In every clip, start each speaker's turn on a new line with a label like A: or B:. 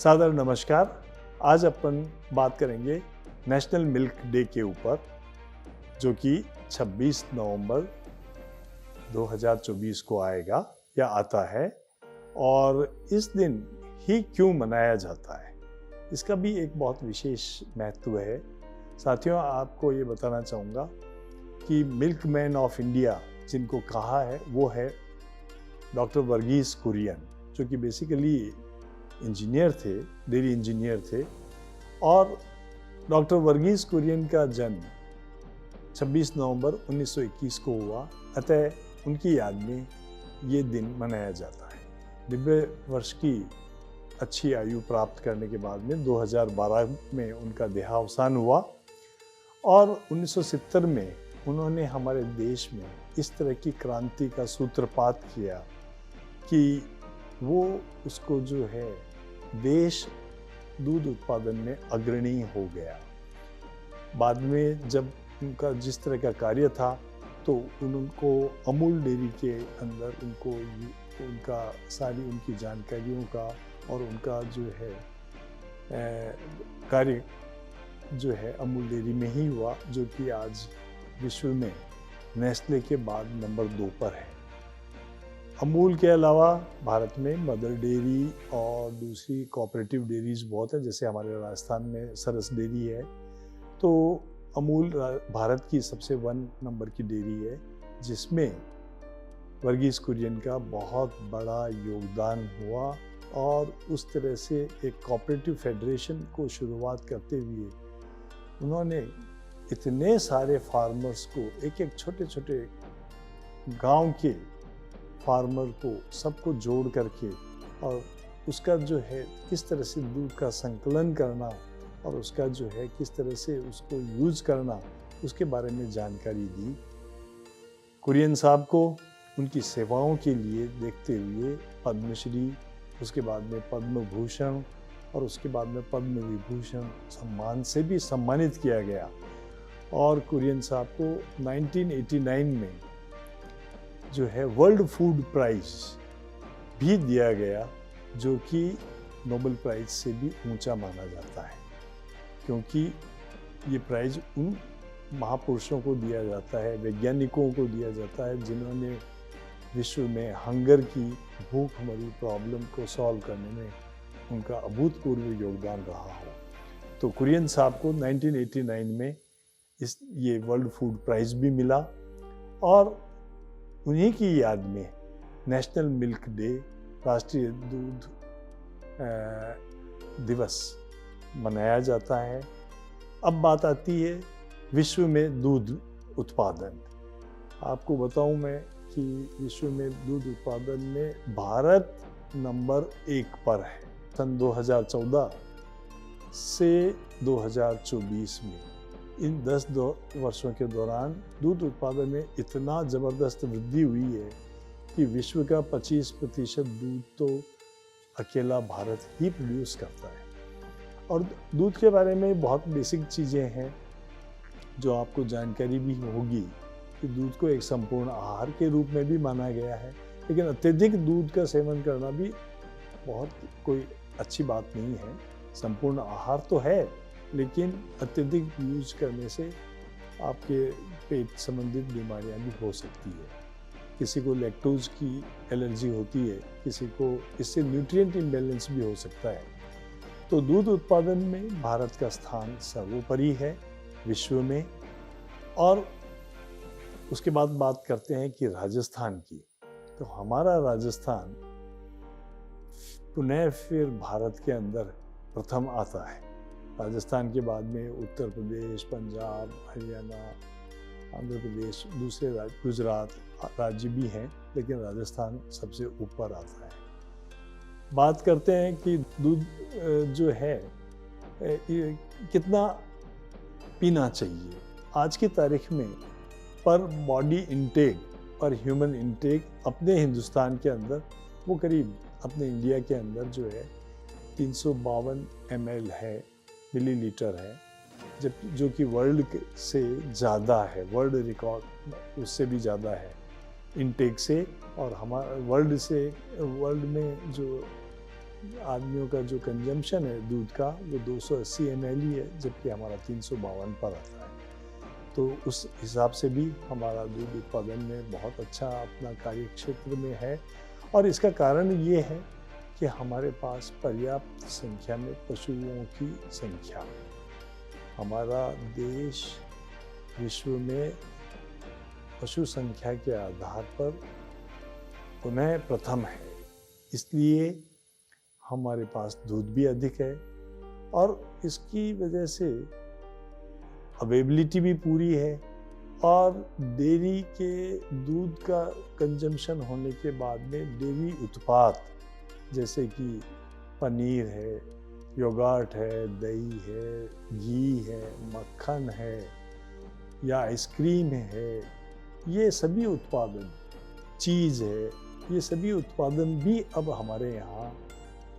A: सादर नमस्कार। आज अपन बात करेंगे नेशनल मिल्क डे के ऊपर, जो कि 26 नवंबर 2024 को आएगा या आता है। और इस दिन ही क्यों मनाया जाता है, इसका भी एक बहुत विशेष महत्व है। साथियों, आपको ये बताना चाहूँगा कि मिल्क मैन ऑफ इंडिया जिनको कहा है वो है डॉक्टर वर्गीस कुरियन, जो कि बेसिकली इंजीनियर थे, डेयरी इंजीनियर थे। और डॉक्टर वर्गीस कुरियन का जन्म 26 नवंबर 1921 को हुआ, अतः उनकी याद में ये दिन मनाया जाता है। 90 वर्ष की अच्छी आयु प्राप्त करने के बाद में 2012 में उनका देहावसान हुआ और 1970 में उन्होंने हमारे देश में इस तरह की क्रांति का सूत्रपात किया कि वो उसको जो है देश दूध उत्पादन में अग्रणी हो गया। बाद में जब उनका जिस तरह का कार्य था तो उनको अमूल डेयरी के अंदर उनका सारी उनकी जानकारियों का और उनका जो है कार्य जो है अमूल डेयरी में ही हुआ, जो कि आज विश्व में नेस्ले के बाद नंबर 2 पर है। अमूल के अलावा भारत में मदर डेयरी और दूसरी कोऑपरेटिव डेयरीज बहुत हैं, जैसे हमारे राजस्थान में सरस डेयरी है। तो अमूल भारत की सबसे 1 नंबर की डेयरी है, जिसमें वर्गीस कुरियन का बहुत बड़ा योगदान हुआ। और उस तरह से एक कोऑपरेटिव फेडरेशन को शुरुआत करते हुए उन्होंने इतने सारे फार्मर्स को, एक छोटे छोटे गांव के फार्मर को सबको जोड़ करके, और उसका जो है किस तरह से दूध का संकलन करना और उसका जो है किस तरह से उसको यूज करना, उसके बारे में जानकारी दी। कुरियन साहब को उनकी सेवाओं के लिए देखते हुए पद्मश्री, उसके बाद में पद्म भूषण और उसके बाद में पद्म विभूषण सम्मान से भी सम्मानित किया गया। और कुरियन साहब को 1989 में जो है वर्ल्ड फूड प्राइज भी दिया गया, जो कि नोबेल प्राइज से भी ऊंचा माना जाता है, क्योंकि ये प्राइज उन महापुरुषों को दिया जाता है, वैज्ञानिकों को दिया जाता है, जिन्होंने विश्व में हंगर की, भूखमरी प्रॉब्लम को सॉल्व करने में उनका अभूतपूर्व योगदान रहा हो। तो कुरियन साहब को 1989 में ये वर्ल्ड फूड प्राइज भी मिला। और उन्हीं की याद में नेशनल मिल्क डे, राष्ट्रीय दूध दिवस मनाया जाता है। अब बात आती है विश्व में दूध उत्पादन। आपको बताऊं मैं कि विश्व में दूध उत्पादन में भारत नंबर 1 पर है। सन 2014 से 2024 में इन 10 वर्षों के दौरान दूध उत्पादन में इतना ज़बरदस्त वृद्धि हुई है कि विश्व का 25% दूध तो अकेला भारत ही प्रोड्यूस करता है। और दूध के बारे में बहुत बेसिक चीज़ें हैं जो आपको जानकारी भी होगी कि दूध को एक संपूर्ण आहार के रूप में भी माना गया है, लेकिन अत्यधिक दूध का सेवन करना भी बहुत कोई अच्छी बात नहीं है। संपूर्ण आहार तो है, लेकिन अत्यधिक यूज करने से आपके पेट संबंधित बीमारियां भी हो सकती है। किसी को लैक्टोज की एलर्जी होती है, किसी को इससे न्यूट्रिएंट इम्बैलेंस भी हो सकता है। तो दूध उत्पादन में भारत का स्थान सर्वोपरि है विश्व में। और उसके बाद बात करते हैं कि राजस्थान की, तो हमारा राजस्थान पुनः फिर भारत के अंदर प्रथम आता है। राजस्थान के बाद में उत्तर प्रदेश, पंजाब, हरियाणा, आंध्र प्रदेश, दूसरे राज्य, गुजरात राज्य भी हैं, लेकिन राजस्थान सबसे ऊपर आता है। बात करते हैं कि दूध जो है कितना पीना चाहिए। आज की तारीख में पर बॉडी इंटेक, पर ह्यूमन इंटेक अपने हिंदुस्तान के अंदर वो करीब अपने इंडिया के अंदर जो है 352 ml है, मिलीलीटर है, जब जो कि वर्ल्ड से ज़्यादा है, वर्ल्ड रिकॉर्ड उससे भी ज़्यादा है इंटेक से। और हमारा वर्ल्ड में जो आदमियों का जो कंजम्पशन है दूध का वो 280 ml ही है, जबकि हमारा 352 पर आता है। तो उस हिसाब से भी हमारा दूध उत्पादन में बहुत अच्छा अपना कार्य क्षेत्र में है। और इसका कारण ये है कि हमारे पास पर्याप्त संख्या में पशुओं की संख्या, हमारा देश विश्व में पशु संख्या के आधार पर पुनः प्रथम है, इसलिए हमारे पास दूध भी अधिक है और इसकी वजह से अवेलेबिलिटी भी पूरी है। और डेयरी के दूध का कंजम्पशन होने के बाद में डेयरी उत्पाद जैसे कि पनीर है, योगर्ट है, दही है, घी है, मक्खन है या आइसक्रीम है, ये सभी उत्पादन, चीज़ है, ये सभी उत्पादन भी अब हमारे यहाँ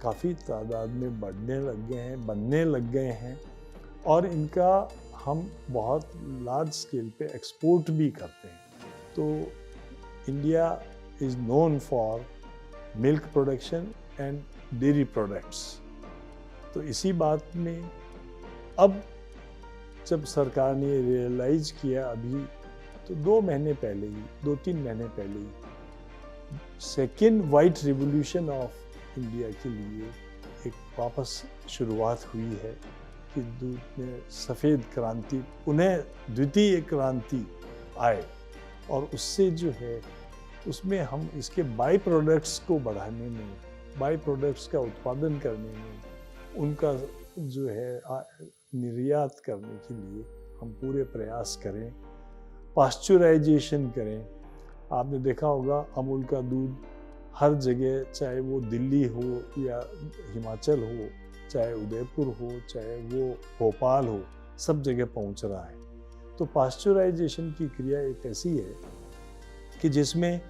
A: काफ़ी तादाद में बनने लग गए हैं और इनका हम बहुत लार्ज स्केल पे एक्सपोर्ट भी करते हैं। तो India is known for milk production and dairy products. तो इसी बात में अब जब सरकार ने रियलाइज किया अभी तो 2 महीने पहले ही, 2-3 महीने पहले ही second white revolution of India के लिए एक वापस शुरुआत हुई है कि दूध में सफ़ेद क्रांति, पुनः द्वितीय क्रांति आए और उससे जो है उसमें हम इसके बाई प्रोडक्ट्स को बढ़ाने में, बाई प्रोडक्ट्स का उत्पादन करने में, उनका जो है निर्यात करने के लिए हम पूरे प्रयास करें, पास्चुराइजेशन करें। आपने देखा होगा अमूल का दूध हर जगह, चाहे वो दिल्ली हो या हिमाचल हो, चाहे उदयपुर हो, चाहे वो भोपाल हो, सब जगह पहुंच रहा है। तो पास्चुराइजेशन की क्रिया एक ऐसी है कि जिसमें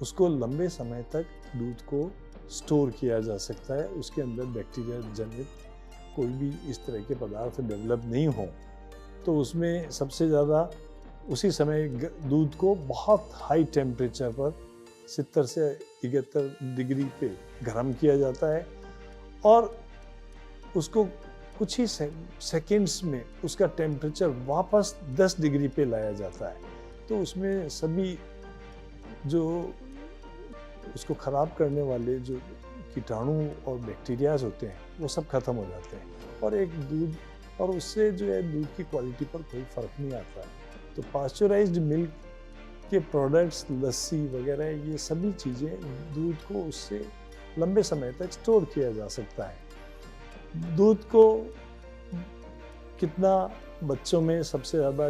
A: उसको लंबे समय तक दूध को स्टोर किया जा सकता है, उसके अंदर बैक्टीरिया जनित कोई भी इस तरह के पदार्थ डेवलप नहीं हो। तो उसमें सबसे ज़्यादा उसी समय दूध को बहुत हाई टेम्परेचर पर 70 से 71 डिग्री पे गर्म किया जाता है और उसको कुछ ही सेकेंड्स में उसका टेम्परेचर वापस 10 डिग्री पे लाया जाता है। तो उसमें सभी जो उसको ख़राब करने वाले जो कीटाणु और बैक्टीरियाज होते हैं वो सब खत्म हो जाते हैं और एक दूध, और उससे जो है दूध की क्वालिटी पर कोई फ़र्क नहीं आता है। तो पास्चराइज्ड मिल्क के प्रोडक्ट्स, लस्सी वगैरह, ये सभी चीज़ें दूध को उससे लंबे समय तक स्टोर किया जा सकता है। दूध को कितना बच्चों में सबसे ज़्यादा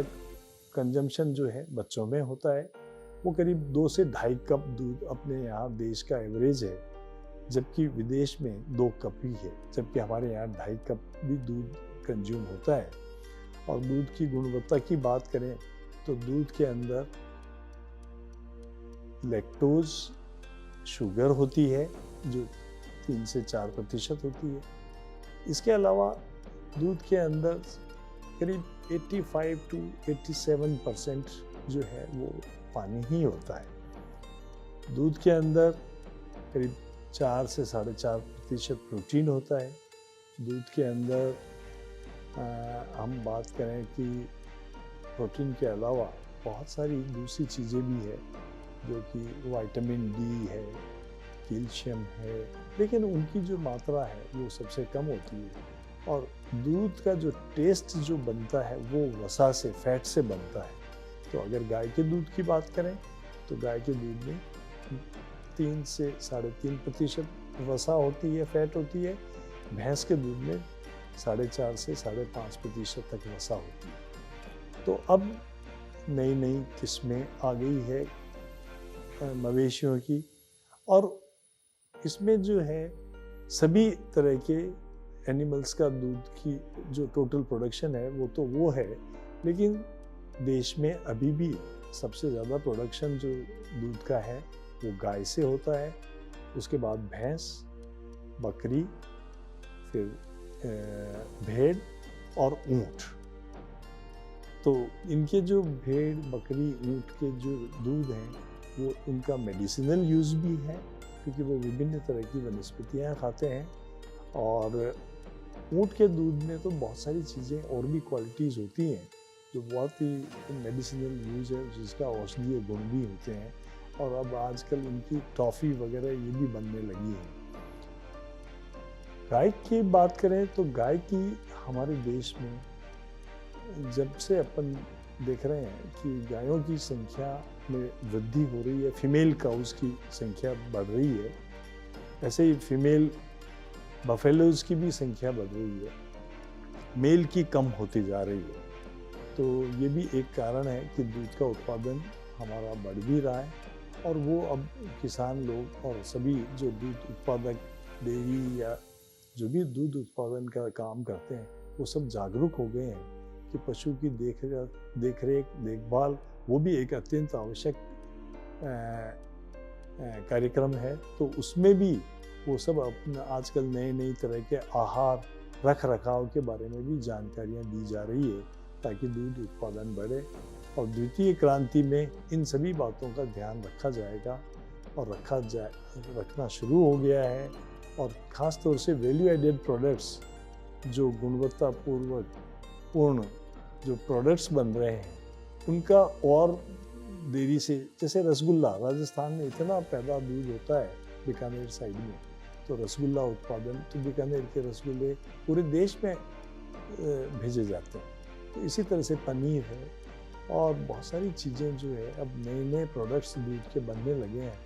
A: कंजम्पशन जो है बच्चों में होता है, वो करीब 2 से 2.5 कप दूध अपने यहाँ देश का एवरेज है, जबकि विदेश में 2 कप ही है, जबकि हमारे यहाँ 2.5 कप भी दूध कंज्यूम होता है। और दूध की गुणवत्ता की बात करें तो दूध के अंदर लैक्टोज शुगर होती है जो 3 से 4% होती है। इसके अलावा दूध के अंदर करीब 85 to 87% जो है वो पानी ही होता है। दूध के अंदर करीब 4 से 4.5% प्रोटीन होता है। दूध के अंदर हम बात करें कि प्रोटीन के अलावा बहुत सारी दूसरी चीज़ें भी है जो कि विटामिन डी है, कैल्शियम है, लेकिन उनकी जो मात्रा है वो सबसे कम होती है। और दूध का जो टेस्ट जो बनता है वो वसा से, फैट से बनता है। तो अगर गाय के दूध की बात करें तो गाय के दूध में 3 से 3.5% वसा होती है, फैट होती है। भैंस के दूध में 4.5 से 5.5% तक वसा होती है। तो अब नई नई किस्में आ गई है मवेशियों की, और इसमें जो है सभी तरह के एनिमल्स का दूध की जो टोटल प्रोडक्शन है वो तो वो है, लेकिन देश में अभी भी सबसे ज़्यादा प्रोडक्शन जो दूध का है वो गाय से होता है, उसके बाद भैंस, बकरी, फिर भेड़ और ऊँट। तो इनके जो भेड़, बकरी, ऊँट के जो दूध हैं वो उनका मेडिसिनल यूज़ भी है, क्योंकि वो विभिन्न तरह की वनस्पतियाँ खाते हैं और ऊँट के दूध में तो बहुत सारी चीज़ें और भी क्वालिटीज़ होती हैं जो बहुत ही मेडिसिनल यूज है, जिसका औषधीय गुण भी होते हैं। और अब आजकल इनकी टॉफ़ी वगैरह ये भी बनने लगी है। गाय की बात करें तो गाय की हमारे देश में जब से अपन देख रहे हैं कि गायों की संख्या में वृद्धि हो रही है, फीमेल काउस की संख्या बढ़ रही है, ऐसे ही फीमेल बफेलोज़ की भी संख्या बढ़ रही है, मेल की कम होती जा रही है। तो ये भी एक कारण है कि दूध का उत्पादन हमारा बढ़ भी रहा है और वो अब किसान लोग और सभी जो दूध उत्पादक डेयरी या जो भी दूध उत्पादन का काम करते हैं वो सब जागरूक हो गए हैं कि पशु की देखरेख देखभाल वो भी एक अत्यंत आवश्यक कार्यक्रम है। तो उसमें भी वो सब अपना आजकल नई तरह के आहार रख रखाव के बारे में भी जानकारियाँ दी जा रही है ताकि दूध उत्पादन बढ़े। और द्वितीय क्रांति में इन सभी बातों का ध्यान रखा जाएगा और रखना शुरू हो गया है। और ख़ास तौर से वैल्यू एडेड प्रोडक्ट्स जो पूर्ण जो प्रोडक्ट्स बन रहे हैं उनका और देरी से, जैसे रसगुल्ला, राजस्थान में इतना पैदा दूध होता है बीकानेर साइड में, तो रसगुल्ला उत्पादन, तो बीकानेर के रसगुल्ले पूरे देश में भेजे जाते हैं। तो इसी तरह से पनीर है और बहुत सारी चीज़ें जो है अब नए प्रोडक्ट्स दूध के बनने लगे हैं।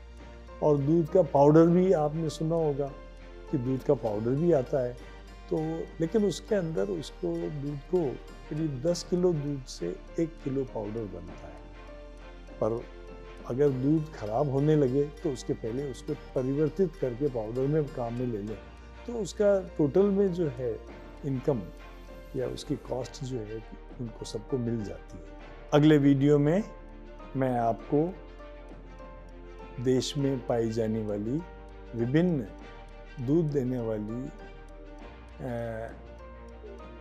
A: और दूध का पाउडर भी आपने सुना होगा कि दूध का पाउडर भी आता है। तो लेकिन उसके अंदर उसको दूध को करीब 10 किलो दूध से 1 किलो पाउडर बनता है। पर अगर दूध खराब होने लगे तो उसके पहले उसको परिवर्तित करके पाउडर में काम में ले लें तो उसका टोटल में जो है इनकम या उसकी कॉस्ट जो है उनको सबको मिल जाती है। अगले वीडियो में मैं आपको देश में पाई जाने वाली विभिन्न दूध देने वाली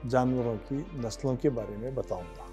A: जानवरों की नस्लों के बारे में बताऊंगा।